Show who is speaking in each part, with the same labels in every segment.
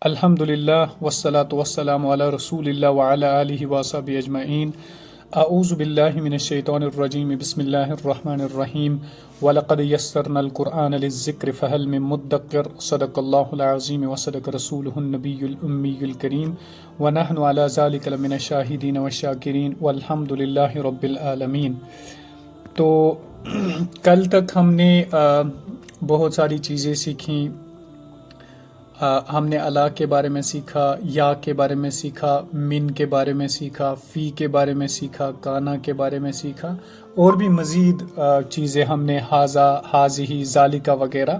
Speaker 1: الحمدللہ والصلاة والسلام علی رسول اللہ وعلی آلہ وصحبہ اجمعین۔ اعوذ باللہ من الشیطان الرجیم، بسم اللہ الرحمن الرحیم۔ وَلَقَدْ يَسَّرْنَا الْقُرْآنَ لِلذِّكْرِ فَهَلْ مِن مُّدَّكِرٍ صدق اللہ العظیم وصدق رسولہ النبی الأمی الکریم وَنَحْنُ عَلَى ذَلِكَ لَمِنَ الشَّاہدین وَالشَّاکرین وَالْحَمْدُ لِلَّهِ رَبِّ العالمین۔ تو کل تک ہم نے بہت ساری چیزیں سیکھیں۔ ہم نے اللہ کے بارے میں سیکھا، یا کے بارے میں سیکھا، من کے بارے میں سیکھا، فی کے بارے میں سیکھا، کانا کے بارے میں سیکھا، اور بھی مزید چیزیں ہم نے ہاذا، ہاذہ، ذالکا وغیرہ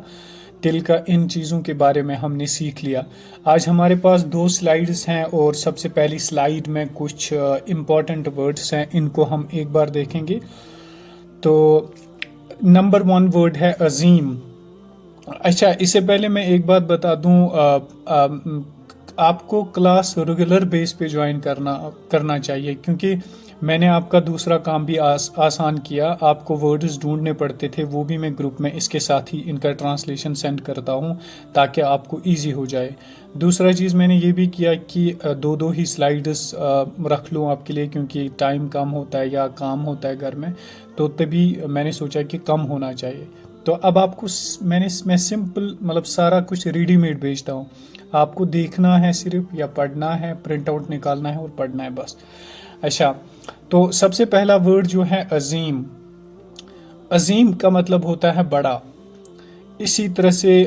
Speaker 1: تلکا، ان چیزوں کے بارے میں ہم نے سیکھ لیا۔ آج ہمارے پاس 2 سلائیڈز ہیں، اور سب سے پہلی سلائیڈ میں کچھ امپورٹنٹ ورڈز ہیں، ان کو ہم ایک بار دیکھیں گے۔ تو نمبر 1 ورڈ ہے عظیم۔ اچھا، اس سے پہلے میں ایک بات بتا دوں، آپ کو کلاس ریگولر بیس پہ جوائن کرنا چاہیے، کیونکہ میں نے آپ کا دوسرا کام بھی آسان کیا۔ آپ کو ورڈز ڈھونڈنے پڑتے تھے، وہ بھی میں گروپ میں اس کے ساتھ ہی ان کا ٹرانسلیشن سینڈ کرتا ہوں تاکہ آپ کو ایزی ہو جائے۔ دوسرا چیز میں نے یہ بھی کیا کہ 2 ہی سلائیڈز رکھ لوں آپ کے لیے، کیونکہ ٹائم کم ہوتا ہے یا کام ہوتا ہے گھر میں، تو تبھی میں نے سوچا کہ کم ہونا چاہیے۔ تو اب آپ کو میں سمپل سارا کچھ ریڈی میڈ بھیجتا ہوں، آپ کو دیکھنا ہے صرف، یا پڑھنا ہے، پرنٹ آؤٹ نکالنا ہے اور پڑھنا ہے بس۔ اچھا، تو سب سے پہلا ورڈ جو ہے عظیم۔ عظیم کا مطلب ہوتا ہے بڑا۔ اسی طرح سے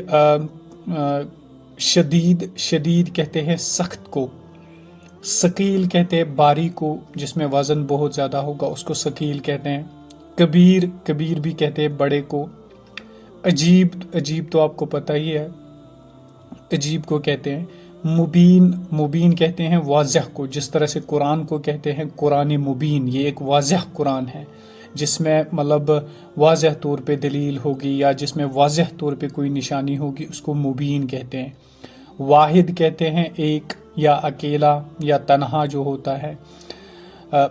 Speaker 1: شدید کہتے ہیں سخت کو، ثقیل کہتے ہیں باری کو، جس میں وزن بہت زیادہ ہوگا اس کو ثقیل کہتے ہیں۔ کبیر بھی کہتے ہیں بڑے کو۔ عجیب تو آپ کو پتہ ہی ہے، عجیب کو کہتے ہیں۔ مبین کہتے ہیں واضح کو، جس طرح سے قرآن کو کہتے ہیں قرآن مبین، یہ ایک واضح قرآن ہے جس میں واضح طور پہ دلیل ہوگی، یا جس میں واضح طور پہ کوئی نشانی ہوگی، اس کو مبین کہتے ہیں۔ واحد کہتے ہیں ایک، یا اکیلا، یا تنہا جو ہوتا ہے۔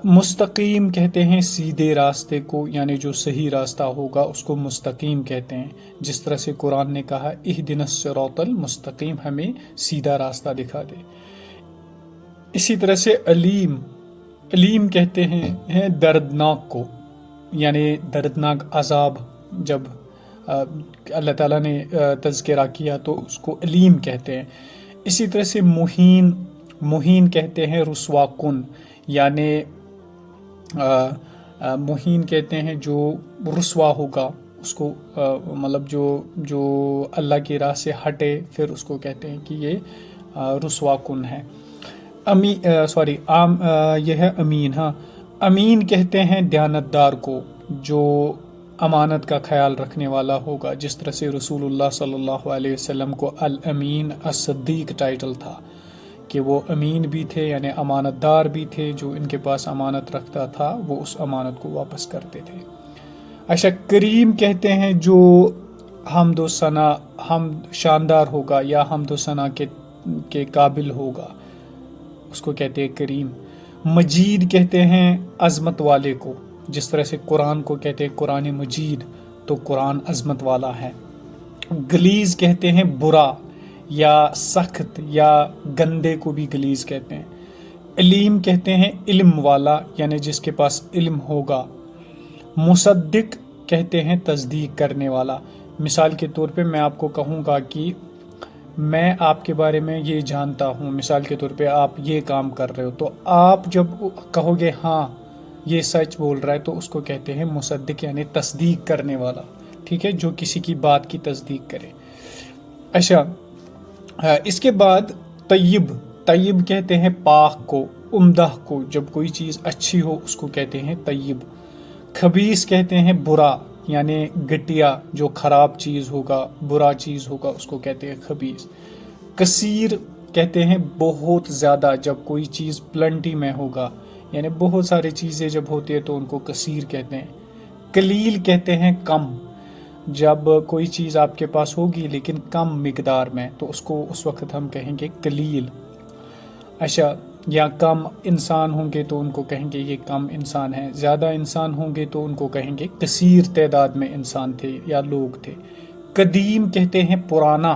Speaker 1: مستقیم کہتے ہیں سیدھے راستے کو، یعنی جو صحیح راستہ ہوگا اس کو مستقیم کہتے ہیں، جس طرح سے قرآن نے کہا اہدنا الصراط المستقیم، ہمیں سیدھا راستہ دکھا دے۔ اسی طرح سے علیم کہتے ہیں دردناک کو، یعنی دردناک عذاب جب اللہ تعالیٰ نے تذکرہ کیا تو اس کو علیم کہتے ہیں۔ اسی طرح سے مہین کہتے ہیں رسوا کن، یعنی مہین کہتے ہیں جو رسوا ہوگا، اس کو جو اللہ کی راہ سے ہٹے، پھر اس کو کہتے ہیں کہ یہ رسوا کن ہے۔ یہ ہے امین۔ ہاں، امین کہتے ہیں دیانتدار کو، جو امانت کا خیال رکھنے والا ہوگا، جس طرح سے رسول اللہ صلی اللہ علیہ وسلم کو الامین الصدیق ٹائٹل تھا، کہ وہ امین بھی تھے، یعنی امانت دار بھی تھے، جو ان کے پاس امانت رکھتا تھا وہ اس امانت کو واپس کرتے تھے۔ اچھا، کریم کہتے ہیں جو حمد و ثنا، شاندار ہوگا یا حمد و ثنا کے قابل ہوگا، اس کو کہتے ہیں کریم۔ مجید کہتے ہیں عظمت والے کو، جس طرح سے قرآن کو کہتے ہیں قرآن مجید، تو قرآن عظمت والا ہے۔ غلیظ کہتے ہیں برا یا سخت یا گندے کو بھی غلیظ کہتے ہیں۔ علیم کہتے ہیں علم والا، یعنی جس کے پاس علم ہوگا۔ مصدق کہتے ہیں تصدیق کرنے والا۔ مثال کے طور پہ میں آپ کو کہوں گا کہ میں آپ کے بارے میں یہ جانتا ہوں، مثال کے طور پہ آپ یہ کام کر رہے ہو، تو آپ جب کہو گے ہاں یہ سچ بول رہا ہے، تو اس کو کہتے ہیں مصدق، یعنی تصدیق کرنے والا، ٹھیک ہے، جو کسی کی بات کی تصدیق کرے۔ اچھا، اس کے بعد طیب کہتے ہیں پاک کو، عمدہ کو، جب کوئی چیز اچھی ہو اس کو کہتے ہیں طیب۔ خبیث کہتے ہیں برا، یعنی گھٹیا، جو خراب چیز ہوگا، برا چیز ہوگا، اس کو کہتے ہیں خبیث۔ کثیر کہتے ہیں بہت زیادہ، جب کوئی چیز پلنٹی میں ہوگا، یعنی بہت ساری چیزیں جب ہوتی ہے تو ان کو کثیر کہتے ہیں۔ قلیل کہتے ہیں کم، جب کوئی چیز آپ کے پاس ہوگی لیکن کم مقدار میں، تو اس کو اس وقت ہم کہیں گے قلیل۔ اچھا، یا کم انسان ہوں گے تو ان کو کہیں گے یہ کم انسان ہے، زیادہ انسان ہوں گے تو ان کو کہیں گے کثیر تعداد میں انسان تھے یا لوگ تھے۔ قدیم کہتے ہیں پرانا،